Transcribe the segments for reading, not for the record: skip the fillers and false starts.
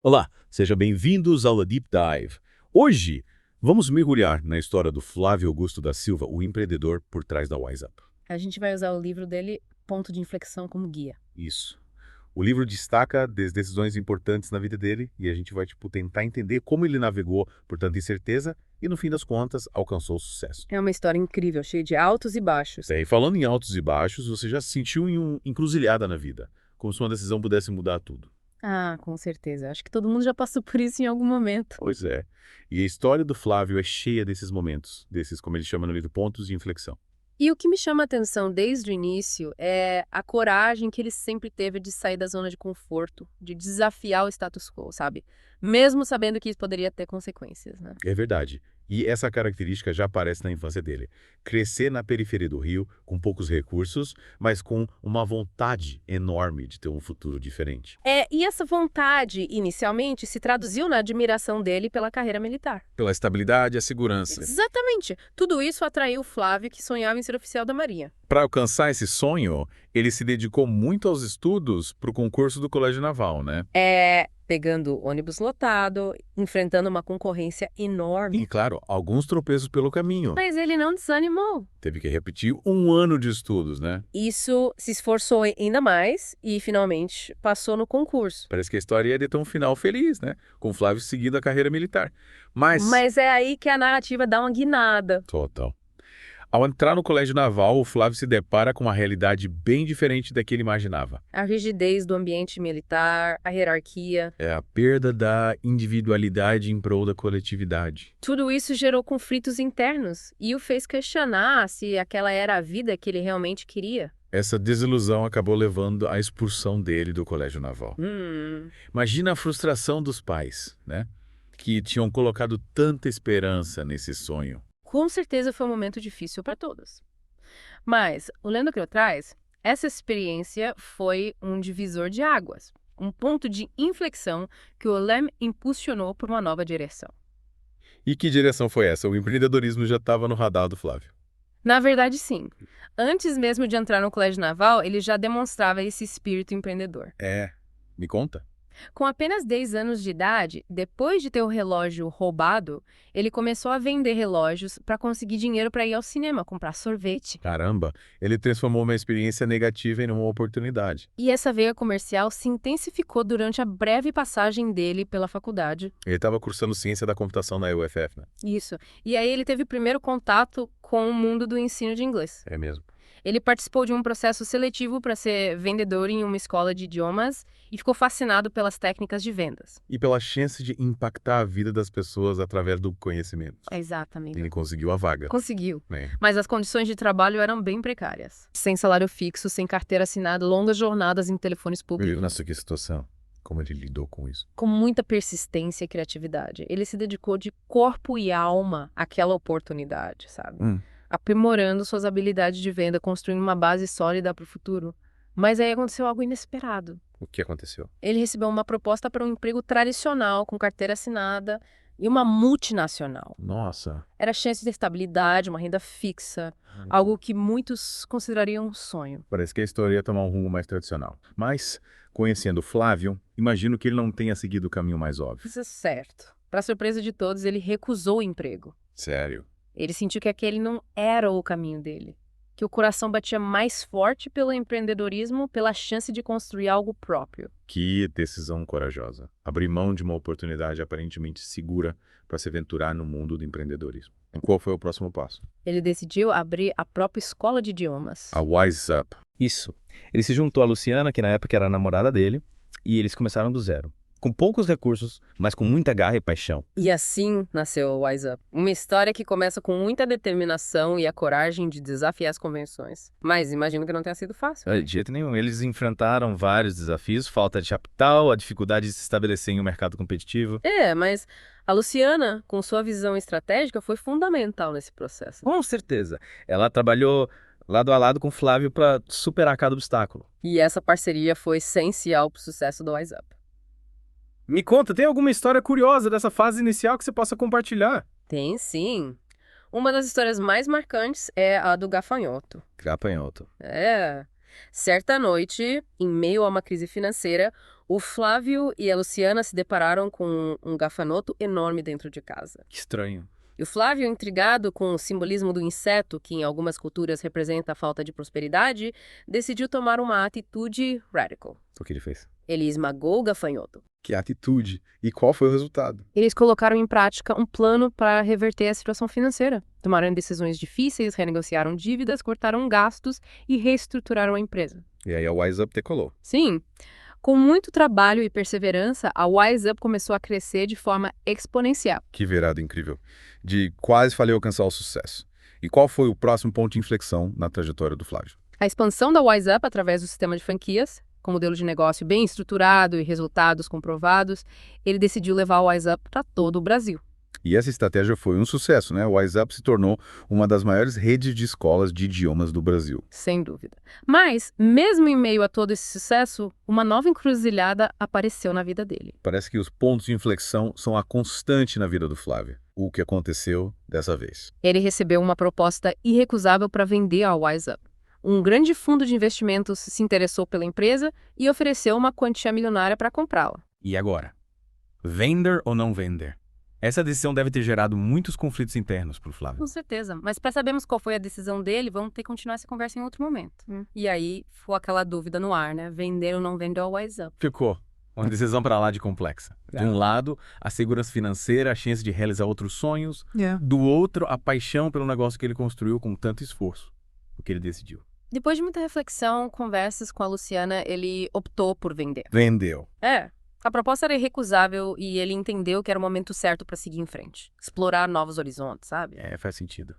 Olá, sejam bem-vindos ao Deep Dive. Hoje, vamos mergulhar na história do Flávio Augusto da Silva, o empreendedor por trás da WiseUp. A gente vai usar o livro dele, Ponto de Inflexão, como guia. Isso. O livro destaca decisões importantes na vida dele e a gente vai tentar entender como ele navegou por tanta incerteza e, no fim das contas, alcançou o sucesso. É uma história incrível, cheia de altos e baixos. E falando em altos e baixos, você já se sentiu em uma encruzilhada na vida, como se uma decisão pudesse mudar tudo. Ah, com certeza. Acho que todo mundo já passou por isso em algum momento. Pois é. E a história do Flávio é cheia desses momentos, como ele chama no livro, pontos de inflexão. E o que me chama a atenção desde o início é a coragem que ele sempre teve de sair da zona de conforto, de desafiar o status quo, sabe? Mesmo sabendo que isso poderia ter consequências, né? É verdade. E essa característica já aparece na infância dele. Crescer na periferia do Rio, com poucos recursos, mas com uma vontade enorme de ter um futuro diferente. E essa vontade, inicialmente, se traduziu na admiração dele pela carreira militar. Pela estabilidade e a segurança. Exatamente. Tudo isso atraiu Flávio, que sonhava em ser oficial da Marinha. Para alcançar esse sonho, ele se dedicou muito aos estudos para o concurso do Colégio Naval, né? Pegando ônibus lotado, enfrentando uma concorrência enorme. E, claro, alguns tropeços pelo caminho. Mas ele não desanimou. Teve que repetir um ano de estudos, né? Isso se esforçou ainda mais e, finalmente, passou no concurso. Parece que a história ia ter um final feliz, né? Com Flávio seguindo a carreira militar. Mas é aí que a narrativa dá uma guinada. Total. Ao entrar no Colégio Naval, o Flávio se depara com uma realidade bem diferente da que ele imaginava. A rigidez do ambiente militar, a hierarquia. É a perda da individualidade em prol da coletividade. Tudo isso gerou conflitos internos e o fez questionar se aquela era a vida que ele realmente queria. Essa desilusão acabou levando à expulsão dele do Colégio Naval. Imagina a frustração dos pais, né? Que tinham colocado tanta esperança nesse sonho. Com certeza foi um momento difícil para todos. Mas, olhando para trás, essa experiência foi um divisor de águas, um ponto de inflexão que o Lem impulsionou por uma nova direção. E que direção foi essa? O empreendedorismo já estava no radar do Flávio. Na verdade, sim. Antes mesmo de entrar no Colégio Naval, ele já demonstrava esse espírito empreendedor. Me conta. Com apenas 10 anos de idade, depois de ter o relógio roubado, ele começou a vender relógios para conseguir dinheiro para ir ao cinema, comprar sorvete. Caramba, ele transformou uma experiência negativa em uma oportunidade. E essa veia comercial se intensificou durante a breve passagem dele pela faculdade. Ele estava cursando ciência da computação na UFF, né? Isso. E aí ele teve o primeiro contato com o mundo do ensino de inglês. É mesmo. Ele participou de um processo seletivo para ser vendedor em uma escola de idiomas e ficou fascinado pelas técnicas de vendas. E pela chance de impactar a vida das pessoas através do conhecimento. Exatamente. Ele conseguiu a vaga. Conseguiu. Né? Mas as condições de trabalho eram bem precárias. Sem salário fixo, sem carteira assinada, longas jornadas em telefones públicos. Nossa, que situação. Como ele lidou com isso? Com muita persistência e criatividade. Ele se dedicou de corpo e alma àquela oportunidade, sabe? Aprimorando suas habilidades de venda, construindo uma base sólida para o futuro. Mas aí aconteceu algo inesperado. O que aconteceu? Ele recebeu uma proposta para um emprego tradicional, com carteira assinada, e uma multinacional. Nossa. Era chance de estabilidade, uma renda fixa, algo que muitos considerariam um sonho. Parece que a história ia tomar um rumo mais tradicional. Mas, conhecendo Flávio, imagino que ele não tenha seguido o caminho mais óbvio. Isso é certo. Para surpresa de todos, ele recusou o emprego. Sério? Ele sentiu que aquele não era o caminho dele. Que o coração batia mais forte pelo empreendedorismo, pela chance de construir algo próprio. Que decisão corajosa. Abrir mão de uma oportunidade aparentemente segura para se aventurar no mundo do empreendedorismo. E qual foi o próximo passo? Ele decidiu abrir a própria escola de idiomas. A WiseUp. Isso. Ele se juntou a Luciana, que na época era a namorada dele, e eles começaram do zero. Com poucos recursos, mas com muita garra e paixão. E assim nasceu o WiseUp. Uma história que começa com muita determinação e a coragem de desafiar as convenções. Mas imagino que não tenha sido fácil. De jeito nenhum. Eles enfrentaram vários desafios, falta de capital, a dificuldade de se estabelecer em um mercado competitivo. Mas a Luciana, com sua visão estratégica, foi fundamental nesse processo. Com certeza. Ela trabalhou lado a lado com o Flávio para superar cada obstáculo. E essa parceria foi essencial para o sucesso do WiseUp. Me conta, tem alguma história curiosa dessa fase inicial que você possa compartilhar? Tem sim. Uma das histórias mais marcantes é a do gafanhoto. Gafanhoto. Certa noite, em meio a uma crise financeira, o Flávio e a Luciana se depararam com um gafanhoto enorme dentro de casa. Que estranho. E o Flávio, intrigado com o simbolismo do inseto, que em algumas culturas representa a falta de prosperidade, decidiu tomar uma atitude radical. O que ele fez? Ele esmagou o gafanhoto. Que atitude! E qual foi o resultado? Eles colocaram em prática um plano para reverter a situação financeira. Tomaram decisões difíceis, renegociaram dívidas, cortaram gastos e reestruturaram a empresa. E aí a Wise Up decolou. Sim, com muito trabalho e perseverança, a Wise Up começou a crescer de forma exponencial. Que virada incrível. De quase falei alcançar o sucesso. E qual foi o próximo ponto de inflexão na trajetória do Flávio? A expansão da Wise Up através do sistema de franquias, com modelo de negócio bem estruturado e resultados comprovados, ele decidiu levar a Wise Up para todo o Brasil. E essa estratégia foi um sucesso, né? O Wise Up se tornou uma das maiores redes de escolas de idiomas do Brasil. Sem dúvida. Mas, mesmo em meio a todo esse sucesso, uma nova encruzilhada apareceu na vida dele. Parece que os pontos de inflexão são a constante na vida do Flávio. O que aconteceu dessa vez? Ele recebeu uma proposta irrecusável para vender a Wise Up. Um grande fundo de investimentos se interessou pela empresa e ofereceu uma quantia milionária para comprá-la. E agora? Vender ou não vender? Essa decisão deve ter gerado muitos conflitos internos para o Flávio. Com certeza. Mas para sabermos qual foi a decisão dele, vamos ter que continuar essa conversa em outro momento. E aí, ficou aquela dúvida no ar, né? Vender ou não vender a Wise Up. Ficou. Uma decisão para lá de complexa. De um lado, a segurança financeira, a chance de realizar outros sonhos. Do outro, a paixão pelo negócio que ele construiu com tanto esforço. O que ele decidiu. Depois de muita reflexão, conversas com a Luciana, ele optou por vender. Vendeu. A proposta era irrecusável e ele entendeu que era o momento certo para seguir em frente. Explorar novos horizontes, sabe? Faz sentido.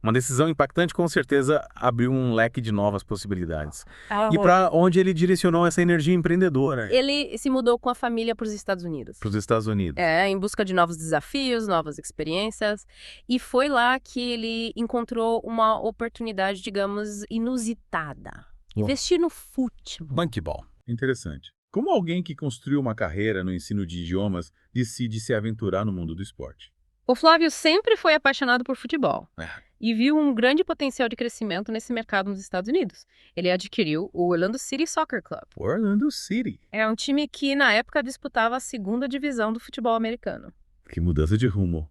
Uma decisão impactante, com certeza, abriu um leque de novas possibilidades. E para onde ele direcionou essa energia empreendedora? Ele se mudou com a família para os Estados Unidos. Para os Estados Unidos. Em busca de novos desafios, novas experiências. E foi lá que ele encontrou uma oportunidade, digamos, inusitada. Investir no futebol. Bankball. Interessante. Como alguém que construiu uma carreira no ensino de idiomas decide se aventurar no mundo do esporte? O Flávio sempre foi apaixonado por futebol e viu um grande potencial de crescimento nesse mercado nos Estados Unidos. Ele adquiriu o Orlando City Soccer Club. Orlando City. É um time que, na época, disputava a segunda divisão do futebol americano. Que mudança de rumo.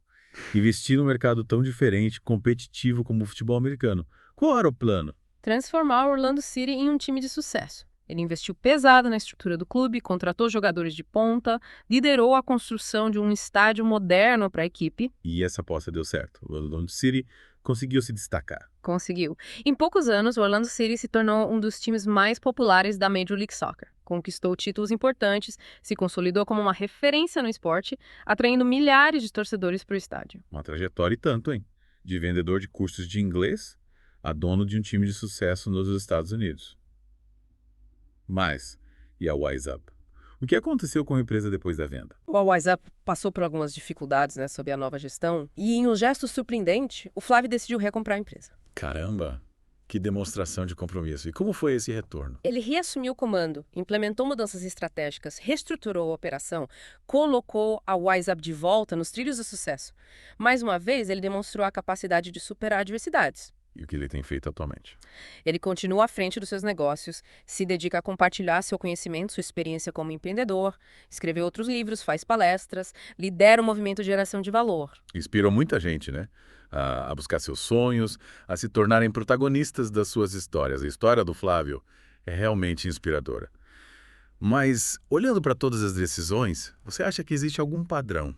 Investir num mercado tão diferente, competitivo como o futebol americano. Qual era o plano? Transformar o Orlando City em um time de sucesso. Ele investiu pesado na estrutura do clube, contratou jogadores de ponta, liderou a construção de um estádio moderno para a equipe. E essa aposta deu certo. O Orlando City conseguiu se destacar. Conseguiu. Em poucos anos, o Orlando City se tornou um dos times mais populares da Major League Soccer. Conquistou títulos importantes, se consolidou como uma referência no esporte, atraindo milhares de torcedores para o estádio. Uma trajetória e tanto, hein? De vendedor de cursos de inglês a dono de um time de sucesso nos Estados Unidos. Mas, e a Wise Up? O que aconteceu com a empresa depois da venda? O Wise Up passou por algumas dificuldades, sob a nova gestão, e em um gesto surpreendente, o Flávio decidiu recomprar a empresa. Caramba, que demonstração de compromisso. E como foi esse retorno? Ele reassumiu o comando, implementou mudanças estratégicas, reestruturou a operação, colocou a Wise Up de volta nos trilhos do sucesso. Mais uma vez, ele demonstrou a capacidade de superar adversidades. E o que ele tem feito atualmente? Ele continua à frente dos seus negócios, se dedica a compartilhar seu conhecimento, sua experiência como empreendedor, escreve outros livros, faz palestras, lidera o movimento de geração de valor. Inspirou muita gente, né? A buscar seus sonhos, a se tornarem protagonistas das suas histórias. A história do Flávio é realmente inspiradora. Mas, olhando para todas as decisões, você acha que existe algum padrão,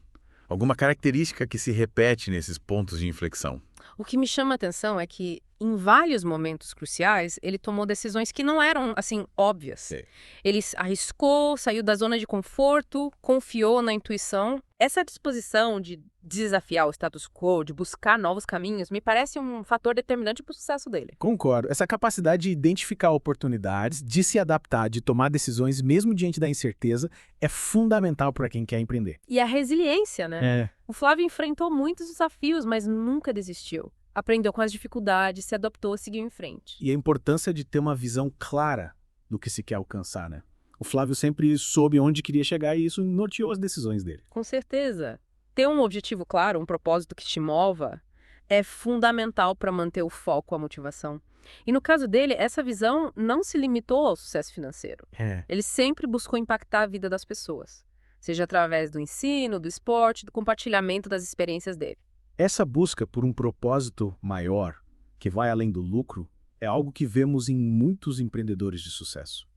alguma característica que se repete nesses pontos de inflexão? O que me chama a atenção é que, em vários momentos cruciais, ele tomou decisões que não eram, óbvias. Sim. Ele arriscou, saiu da zona de conforto, confiou na intuição. Essa disposição de desafiar o status quo, de buscar novos caminhos, me parece um fator determinante para o sucesso dele. Concordo. Essa capacidade de identificar oportunidades, de se adaptar, de tomar decisões mesmo diante da incerteza, é fundamental para quem quer empreender. E a resiliência, né? É. O Flávio enfrentou muitos desafios, mas nunca desistiu. Aprendeu com as dificuldades, se adaptou, seguiu em frente. E a importância de ter uma visão clara do que se quer alcançar, né? O Flávio sempre soube onde queria chegar e isso norteou as decisões dele. Com certeza. Ter um objetivo claro, um propósito que te mova, é fundamental para manter o foco, a motivação. E no caso dele, essa visão não se limitou ao sucesso financeiro. É. Ele sempre buscou impactar a vida das pessoas, seja através do ensino, do esporte, do compartilhamento das experiências dele. Essa busca por um propósito maior, que vai além do lucro, é algo que vemos em muitos empreendedores de sucesso.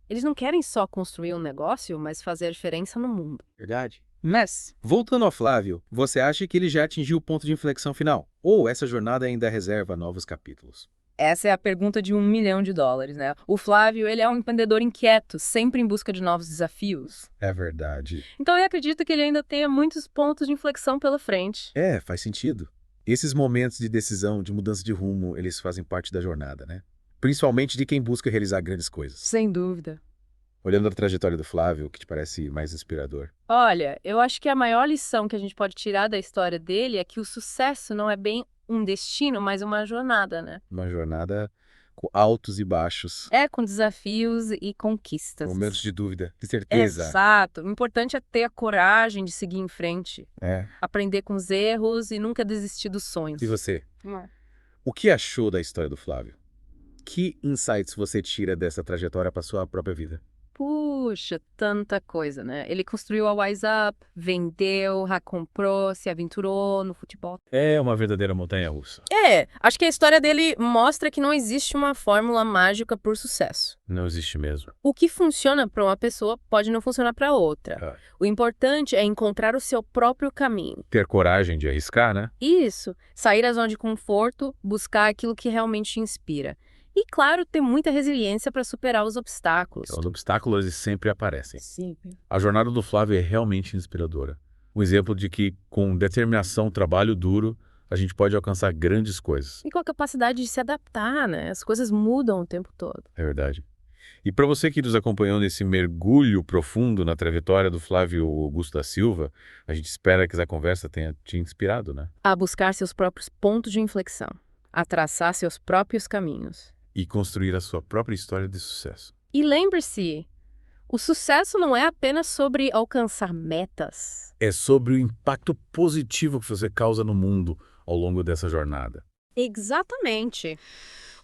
Eles não querem só construir um negócio, mas fazer a diferença no mundo. Verdade. Mas, voltando ao Flávio, você acha que ele já atingiu o ponto de inflexão final? Ou essa jornada ainda reserva novos capítulos? Essa é a pergunta de $1 milhão, né? O Flávio, ele é um empreendedor inquieto, sempre em busca de novos desafios. É verdade. Então eu acredito que ele ainda tenha muitos pontos de inflexão pela frente. É, faz sentido. Esses momentos de decisão, de mudança de rumo, eles fazem parte da jornada, né? Principalmente de quem busca realizar grandes coisas. Sem dúvida. Olhando a trajetória do Flávio, o que te parece mais inspirador? Olha, eu acho que a maior lição que a gente pode tirar da história dele é que o sucesso não é bem um destino, mas uma jornada, né? Uma jornada com altos e baixos, É, com desafios e conquistas. momentos de dúvida, de certeza. Exato. O importante é ter a coragem de seguir em frente, É. aprender com os erros e nunca desistir dos sonhos. E você? É. O que achou da história do Flávio? Que insights você tira dessa trajetória para sua própria vida? Puxa, tanta coisa, né? Ele construiu a Wise Up, vendeu, recomprou, se aventurou no futebol. É uma verdadeira montanha-russa. Acho que a história dele mostra que não existe uma fórmula mágica por sucesso. Não existe mesmo. O que funciona para uma pessoa pode não funcionar para outra. É. O importante é encontrar o seu próprio caminho. Ter coragem de arriscar, né? Isso, sair da zona de conforto, buscar aquilo que realmente te inspira. E, claro, ter muita resiliência para superar os obstáculos. Os obstáculos eles sempre aparecem. Sim. A jornada do Flávio é realmente inspiradora. Um exemplo de que, com determinação, trabalho duro, a gente pode alcançar grandes coisas. E com a capacidade de se adaptar, né? As coisas mudam o tempo todo. É verdade. E para você que nos acompanhou nesse mergulho profundo na trajetória do Flávio Augusto da Silva, a gente espera que essa conversa tenha te inspirado, né? A buscar seus próprios pontos de inflexão. A traçar seus próprios caminhos. E construir a sua própria história de sucesso. E lembre-se, o sucesso não é apenas sobre alcançar metas. É sobre o impacto positivo que você causa no mundo ao longo dessa jornada. Exatamente.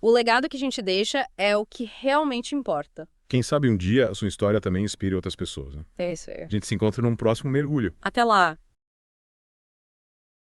O legado que a gente deixa é o que realmente importa. Quem sabe um dia a sua história também inspire outras pessoas, né? É isso aí. A gente se encontra num próximo mergulho. Até lá!